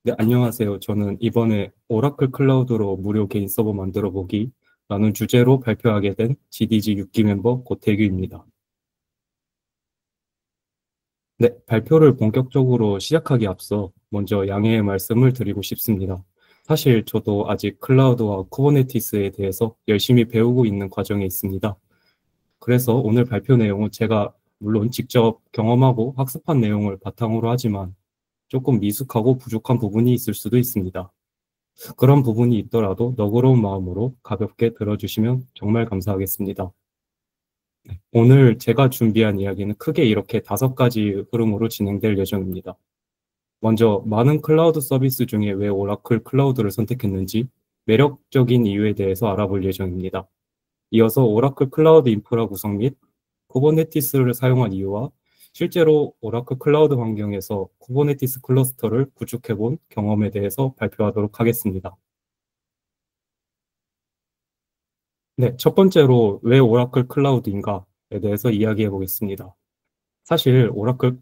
네, 안녕하세요. 저는 이번에 오라클 클라우드로 무료 개인 서버 만들어 보기 라는 주제로 발표하게 된 GDG 6기 멤버 고태규입니다. 네, 발표를 본격적으로 시작하기 앞서 먼저 양해의 말씀을 드리고 싶습니다. 사실 저도 아직 클라우드와 쿠버네티스에 대해서 열심히 배우고 있는 과정에 있습니다. 그래서 오늘 발표 내용은 제가 물론 직접 경험하고 학습한 내용을 바탕으로 하지만 조금 미숙하고 부족한 부분이 있을 수도 있습니다. 그런 부분이 있더라도 너그러운 마음으로 가볍게 들어주시면 정말 감사하겠습니다. 오늘 제가 준비한 이야기는 크게 이렇게 5가지 흐름으로 진행될 예정입니다. 먼저 많은 클라우드 서비스 중에 왜 오라클 클라우드를 선택했는지 매력적인 이유에 대해서 알아볼 예정입니다. 이어서 오라클 클라우드 인프라 구성 및 쿠버네티스를 사용한 이유와 실제로 오라클 클라우드 환경에서 쿠버네티스 클러스터를 구축해 본 경험에 대해서 발표하도록 하겠습니다. 네, 첫 번째로 왜 오라클 클라우드인가에 대해서 이야기해 보겠습니다. 사실 오라클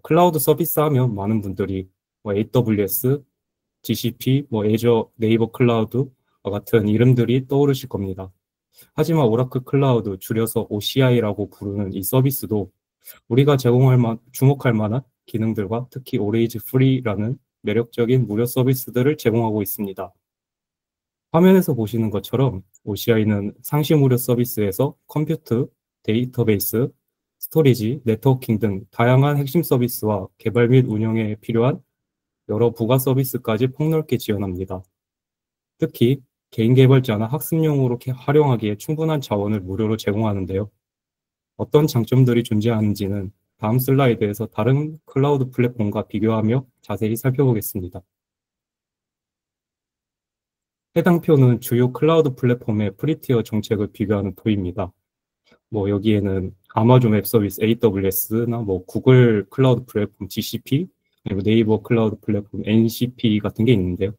클라우드 서비스 하면 많은 분들이 AWS, GCP, 애저, 네이버 클라우드 같은 이름들이 떠오르실 겁니다. 하지만 오라클 클라우드 줄여서 OCI라고 부르는 이 서비스도 우리가 주목할 만한 기능들과 특히 오레이즈 프리라는 매력적인 무료 서비스들을 제공하고 있습니다. 화면에서 보시는 것처럼 OCI는 상시 무료 서비스에서 컴퓨트, 데이터베이스, 스토리지, 네트워킹 등 다양한 핵심 서비스와 개발 및 운영에 필요한 여러 부가 서비스까지 폭넓게 지원합니다. 특히 개인 개발자나 학습용으로 활용하기에 충분한 자원을 무료로 제공하는데요. 어떤 장점들이 존재하는지는 다음 슬라이드에서 다른 클라우드 플랫폼과 비교하며 자세히 살펴보겠습니다. 해당 표는 주요 클라우드 플랫폼의 프리티어 정책을 비교하는 표입니다. 여기에는 아마존 웹 서비스 AWS나 구글 클라우드 플랫폼 GCP, 그리고 네이버 클라우드 플랫폼 NCP 같은 게 있는데요.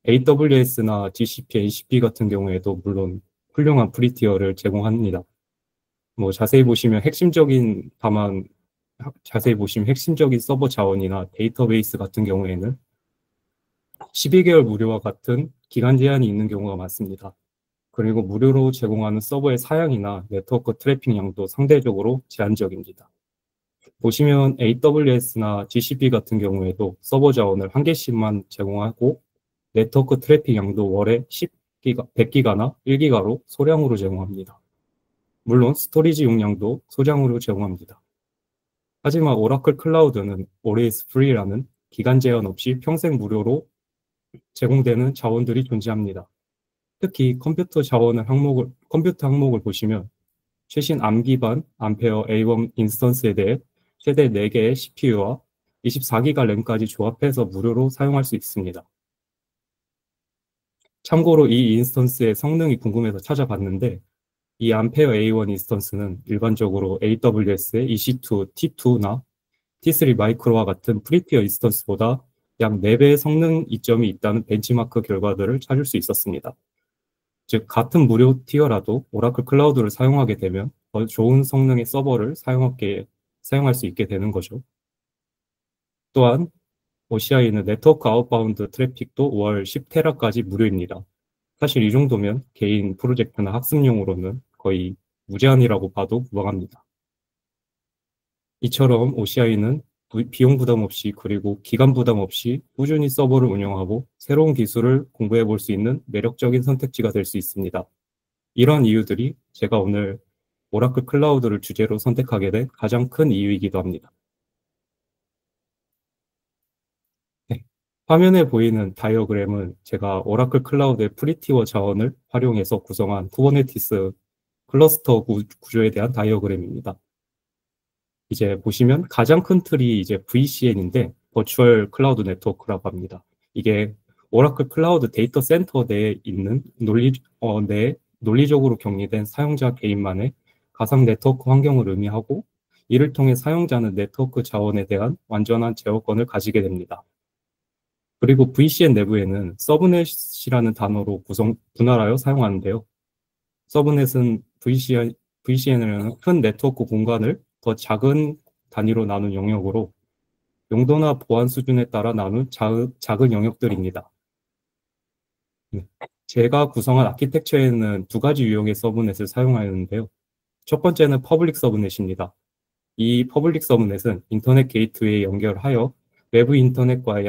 AWS나 GCP, NCP 같은 경우에도 물론 훌륭한 프리티어를 제공합니다. 자세히 보시면 핵심적인 서버 자원이나 데이터베이스 같은 경우에는 12개월 무료와 같은 기간 제한이 있는 경우가 많습니다. 그리고 무료로 제공하는 서버의 사양이나 네트워크 트래픽 양도 상대적으로 제한적입니다. 보시면 AWS나 GCP 같은 경우에도 서버 자원을 1개씩만 제공하고 네트워크 트래픽 양도 월에 10기가, 100기가나 1기가로 소량으로 제공합니다. 물론 스토리지 용량도 소량으로 제공합니다. 하지만 오라클 클라우드는 Always Free라는 기간 제한 없이 평생 무료로 제공되는 자원들이 존재합니다. 특히 컴퓨터 항목을 보시면 최신 암 기반 암페어 A1 인스턴스에 대해 최대 4개의 CPU와 24기가 램까지 조합해서 무료로 사용할 수 있습니다. 참고로 이 인스턴스의 성능이 궁금해서 찾아봤는데 이 암페어 A1 인스턴스는 일반적으로 AWS의 EC2, T2나 T3 마이크로와 같은 프리티어 인스턴스보다 약 4배의 성능 이점이 있다는 벤치마크 결과들을 찾을 수 있었습니다. 즉, 같은 무료 티어라도 오라클 클라우드를 사용하게 되면 더 좋은 성능의 서버를 사용할 수 있게 되는 거죠. 또한 OCI는 네트워크 아웃바운드 트래픽도 월 10테라까지 무료입니다. 사실 이 정도면 개인 프로젝트나 학습용으로는 거의 무제한이라고 봐도 무방합니다. 이처럼 OCI는 비용 부담 없이 그리고 기간 부담 없이 꾸준히 서버를 운영하고 새로운 기술을 공부해 볼 수 있는 매력적인 선택지가 될 수 있습니다. 이런 이유들이 제가 오늘 오라클 클라우드를 주제로 선택하게 된 가장 큰 이유이기도 합니다. 네. 화면에 보이는 다이어그램은 제가 오라클 클라우드의 프리티어 자원을 활용해서 구성한 쿠버네티스 클러스터 구조에 대한 다이어그램입니다. 이제 보시면 가장 큰 틀이 이제 VCN인데 버추얼 클라우드 네트워크라고 합니다. 이게 오라클 클라우드 데이터 센터 내에 있는 논리적으로 격리된 사용자 개인만의 가상 네트워크 환경을 의미하고 이를 통해 사용자는 네트워크 자원에 대한 완전한 제어권을 가지게 됩니다. 그리고 VCN 내부에는 서브넷이라는 단어로 분할하여 사용하는데요. 서브넷은 VCN이라는 큰 네트워크 공간을 더 작은 단위로 나눈 영역으로 용도나 보안 수준에 따라 나눈 작은 영역들입니다. 네. 제가 구성한 아키텍처에는 두 가지 유형의 서브넷을 사용하였는데요. 첫 번째는 퍼블릭 서브넷입니다. 이 퍼블릭 서브넷은 인터넷 게이트웨이에 연결하여 외부 인터넷과의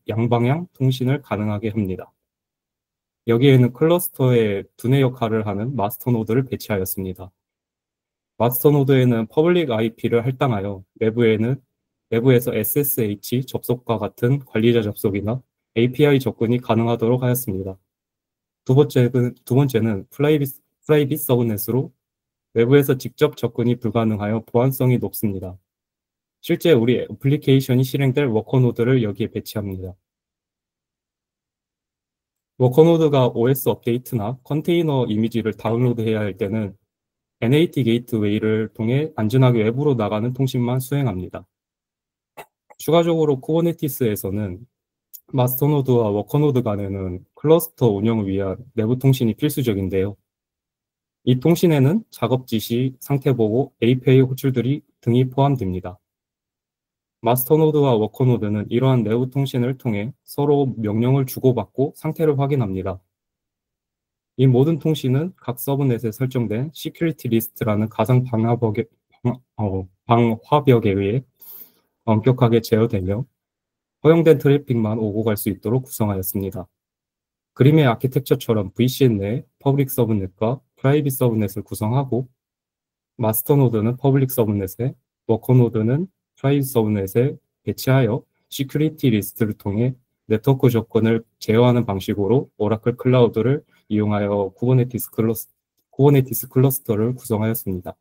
양방향 통신을 가능하게 합니다. 여기에는 클러스터의 두뇌 역할을 하는 마스터 노드를 배치하였습니다. 마스터 노드에는 퍼블릭 IP를 할당하여 외부에서 SSH 접속과 같은 관리자 접속이나 API 접근이 가능하도록 하였습니다. 두 번째는 프라이빗 서브넷으로 외부에서 직접 접근이 불가능하여 보안성이 높습니다. 실제 우리 애플리케이션이 실행될 워커노드를 여기에 배치합니다. 워커노드가 OS 업데이트나 컨테이너 이미지를 다운로드해야 할 때는 NAT 게이트웨이를 통해 안전하게 외부로 나가는 통신만 수행합니다. 추가적으로 쿠버네티스에서는 마스터노드와 워커노드 간에는 클러스터 운영을 위한 내부 통신이 필수적인데요. 이 통신에는 작업 지시, 상태 보고, API 호출들이 등이 포함됩니다. 마스터노드와 워커노드는 이러한 내부 통신을 통해 서로 명령을 주고받고 상태를 확인합니다. 이 모든 통신은 각 서브넷에 설정된 시큐리티 리스트라는 가상 방화벽에 의해 엄격하게 제어되며 허용된 트래픽만 오고 갈 수 있도록 구성하였습니다. 그림의 아키텍처처럼 VCN 내에 퍼블릭 서브넷과 프라이빗 서브넷을 구성하고 마스터 노드는 퍼블릭 서브넷에 워커 노드는 프라이빗 서브넷에 배치하여 시큐리티 리스트를 통해 네트워크 조건을 제어하는 방식으로 오라클 클라우드를 이용하여 쿠버네티스 클러스터를 구성하였습니다.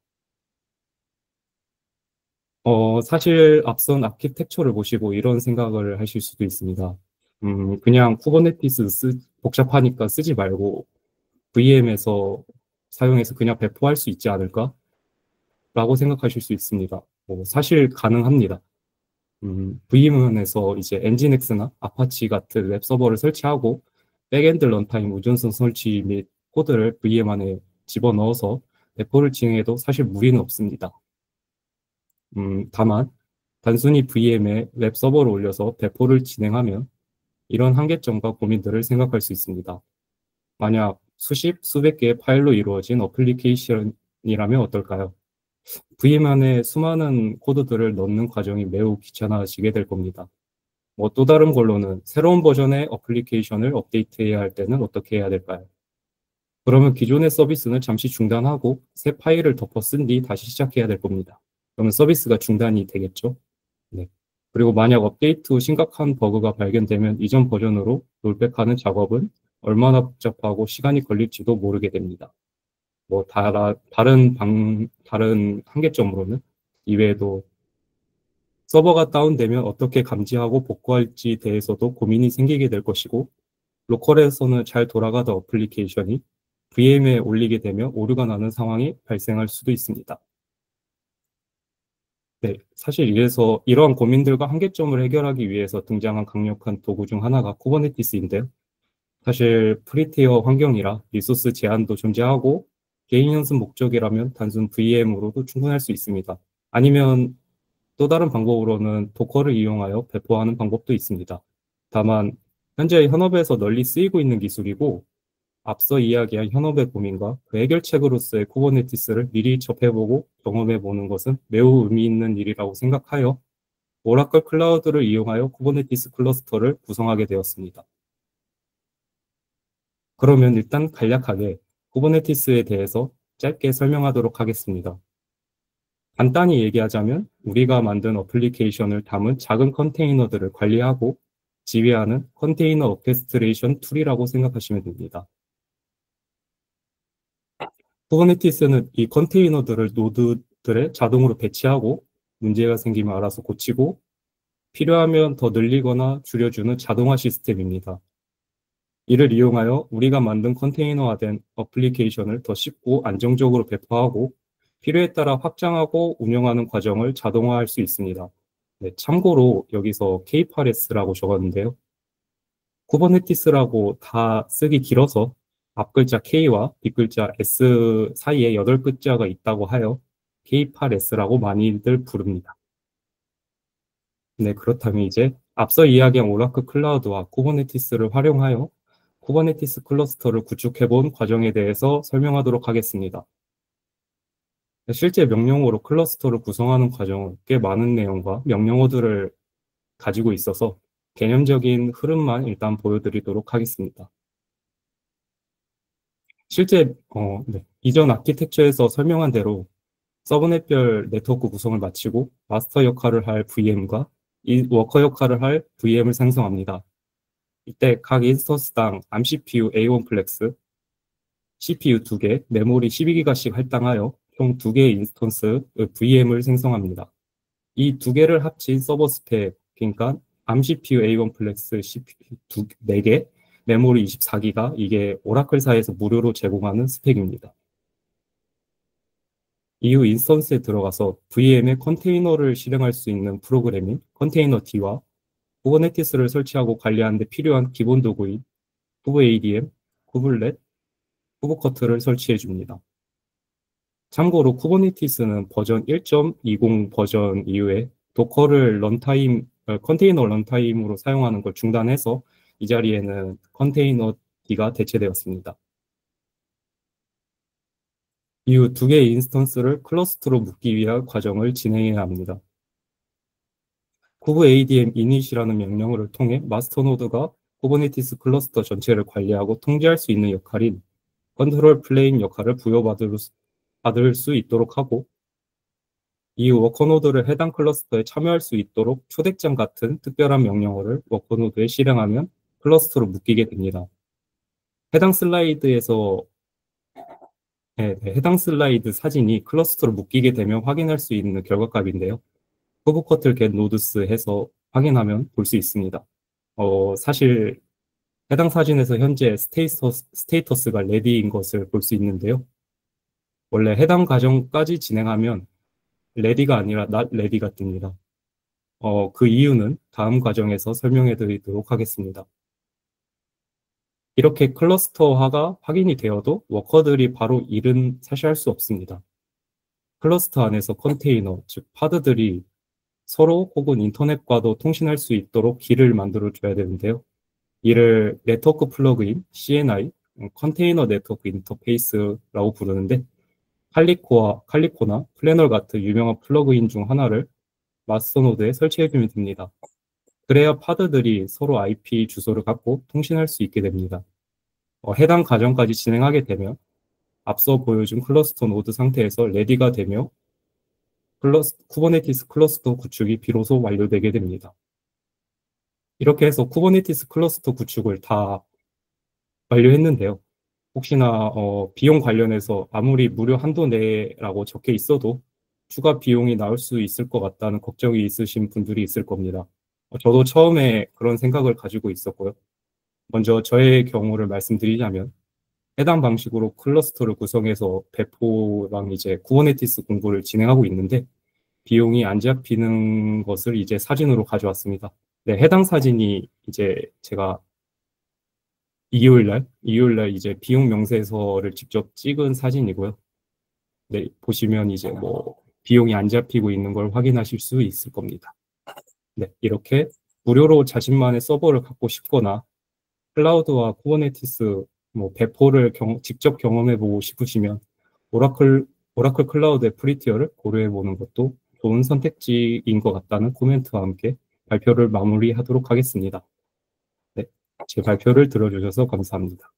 사실 앞선 아키텍처를 보시고 이런 생각을 하실 수도 있습니다. 그냥 쿠버네티스 복잡하니까 쓰지 말고 VM에서 사용해서 그냥 배포할 수 있지 않을까? 라고 생각하실 수 있습니다. 사실 가능합니다. VM에서 이제 엔진엑스나 아파치 같은 웹 서버를 설치하고 백엔드 런타임 우전성 설치 및 코드를 VM 안에 집어넣어서 배포를 진행해도 사실 무리는 없습니다. 다만 단순히 VM에 웹 서버를 올려서 배포를 진행하면 이런 한계점과 고민들을 생각할 수 있습니다. 만약 수백 개의 파일로 이루어진 어플리케이션이라면 어떨까요? VM 안에 수많은 코드들을 넣는 과정이 매우 귀찮아지게 될 겁니다. 또 다른 걸로는 새로운 버전의 어플리케이션을 업데이트해야 할 때는 어떻게 해야 될까요? 그러면 기존의 서비스는 잠시 중단하고 새 파일을 덮어 쓴 뒤 다시 시작해야 될 겁니다. 그러면 서비스가 중단이 되겠죠? 네. 그리고 만약 업데이트 후 심각한 버그가 발견되면 이전 버전으로 롤백하는 작업은 얼마나 복잡하고 시간이 걸릴지도 모르게 됩니다. 다른 한계점으로는 이외에도 서버가 다운되면 어떻게 감지하고 복구할지 대해서도 고민이 생기게 될 것이고, 로컬에서는 잘 돌아가던 어플리케이션이 VM에 올리게 되면 오류가 나는 상황이 발생할 수도 있습니다. 네, 사실 이래서 이러한 고민들과 한계점을 해결하기 위해서 등장한 강력한 도구 중 하나가 쿠버네티스인데요. 사실 프리티어 환경이라 리소스 제한도 존재하고 개인 연습 목적이라면 단순 VM으로도 충분할 수 있습니다. 아니면 또 다른 방법으로는 도커를 이용하여 배포하는 방법도 있습니다. 다만 현재 현업에서 널리 쓰이고 있는 기술이고 앞서 이야기한 현업의 고민과 그 해결책으로서의 쿠버네티스를 미리 접해보고 경험해보는 것은 매우 의미 있는 일이라고 생각하여 오라클 클라우드를 이용하여 쿠버네티스 클러스터를 구성하게 되었습니다. 그러면 일단 간략하게 쿠버네티스에 대해서 짧게 설명하도록 하겠습니다. 간단히 얘기하자면 우리가 만든 어플리케이션을 담은 작은 컨테이너들을 관리하고 지휘하는 컨테이너 오케스트레이션 툴이라고 생각하시면 됩니다. 쿠버네티스는 이 컨테이너들을 노드들에 자동으로 배치하고 문제가 생기면 알아서 고치고 필요하면 더 늘리거나 줄여주는 자동화 시스템입니다. 이를 이용하여 우리가 만든 컨테이너화된 어플리케이션을 더 쉽고 안정적으로 배포하고 필요에 따라 확장하고 운영하는 과정을 자동화할 수 있습니다. 네, 참고로 여기서 K8S라고 적었는데요. 쿠버네티스라고 다 쓰기 길어서 앞글자 K와 뒷글자 S 사이에 8글자가 있다고 하여 K8S라고 많이들 부릅니다. 네, 그렇다면 이제 앞서 이야기한 오라클 클라우드와 쿠버네티스를 활용하여 쿠버네티스 클러스터를 구축해본 과정에 대해서 설명하도록 하겠습니다. 실제 명령어로 클러스터를 구성하는 과정은 꽤 많은 내용과 명령어들을 가지고 있어서 개념적인 흐름만 일단 보여드리도록 하겠습니다. 실제 네, 이전 아키텍처에서 설명한 대로 서브넷별 네트워크 구성을 마치고 마스터 역할을 할 VM과 이 워커 역할을 할 VM을 생성합니다. 이때 각 인스턴스당 암 CPU A1 플렉스, CPU 2개, 메모리 12기가씩 할당하여 총 2개의 인스턴스 VM을 생성합니다. 이 두 개를 합친 서버 스펙, 그러니까 암 CPU A1 플렉스 CPU 4개, 메모리 24기가 이게 오라클사에서 무료로 제공하는 스펙입니다. 이후 인스턴스에 들어가서 VM의 컨테이너를 실행할 수 있는 프로그램인 컨테이너 D와 kubernetes를 설치하고 관리하는 데 필요한 기본 도구인 kubeadm, kubelet, kube커트를 설치해 줍니다. 참고로 쿠버네티스는 버전 1.20 버전 이후에 도커를 컨테이너 런타임으로 사용하는 걸 중단해서 이 자리에는 컨테이너 D가 대체되었습니다. 이후 두 개의 인스턴스를 클러스터로 묶기 위한 과정을 진행해야 합니다. kubeadm init이라는 명령어를 통해 마스터 노드가 쿠버네티스 클러스터 전체를 관리하고 통제할 수 있는 역할인 컨트롤 플레인 역할을 부여받을 수 있도록 하고, 이후 워커노드를 해당 클러스터에 참여할 수 있도록 초대장 같은 특별한 명령어를 워커노드에 실행하면 클러스터로 묶이게 됩니다. 해당 슬라이드에서 해당 슬라이드 사진이 클러스터로 묶이게 되면 확인할 수 있는 결과값인데요. 후브커틀 get 노드스 해서 확인하면 볼 수 있습니다. 사실 해당 사진에서 현재 스테이터스가 레디인 것을 볼 수 있는데요. 원래 해당 과정까지 진행하면 레디가 아니라 not ready가 뜹니다. 그 이유는 다음 과정에서 설명해 드리도록 하겠습니다. 이렇게 클러스터화가 확인이 되어도 워커들이 바로 일은 사실 할 수 없습니다. 클러스터 안에서 컨테이너, 즉 파드들이 서로 혹은 인터넷과도 통신할 수 있도록 길을 만들어 줘야 되는데요. 이를 네트워크 플러그인, CNI, 컨테이너 네트워크 인터페이스라고 부르는데, 칼리코나 플래너 같은 유명한 플러그인 중 하나를 마스터 노드에 설치해주면 됩니다. 그래야 파드들이 서로 IP 주소를 갖고 통신할 수 있게 됩니다. 해당 과정까지 진행하게 되면 앞서 보여준 클러스터 노드 상태에서 레디가 되며 쿠버네티스 클러스터 구축이 비로소 완료되게 됩니다. 이렇게 해서 쿠버네티스 클러스터 구축을 다 완료했는데요. 혹시나 비용 관련해서 아무리 무료 한도 내라고 적혀 있어도 추가 비용이 나올 수 있을 것 같다는 걱정이 있으신 분들이 있을 겁니다. 저도 처음에 그런 생각을 가지고 있었고요. 먼저 저의 경우를 말씀드리자면 해당 방식으로 클러스터를 구성해서 배포랑 이제 쿠버네티스 공부를 진행하고 있는데 비용이 안 잡히는 것을 이제 사진으로 가져왔습니다. 네, 해당 사진이 이제 제가 일요일 날 이제 비용 명세서를 직접 찍은 사진이고요. 네, 보시면 이제 뭐 비용이 안 잡히고 있는 걸 확인하실 수 있을 겁니다. 네, 이렇게 무료로 자신만의 서버를 갖고 싶거나 클라우드와 쿠버네티스 뭐 배포를 직접 경험해보고 싶으시면 오라클 클라우드의 프리티어를 고려해보는 것도 좋은 선택지인 것 같다는 코멘트와 함께 발표를 마무리하도록 하겠습니다. 네, 제 발표를 들어주셔서 감사합니다.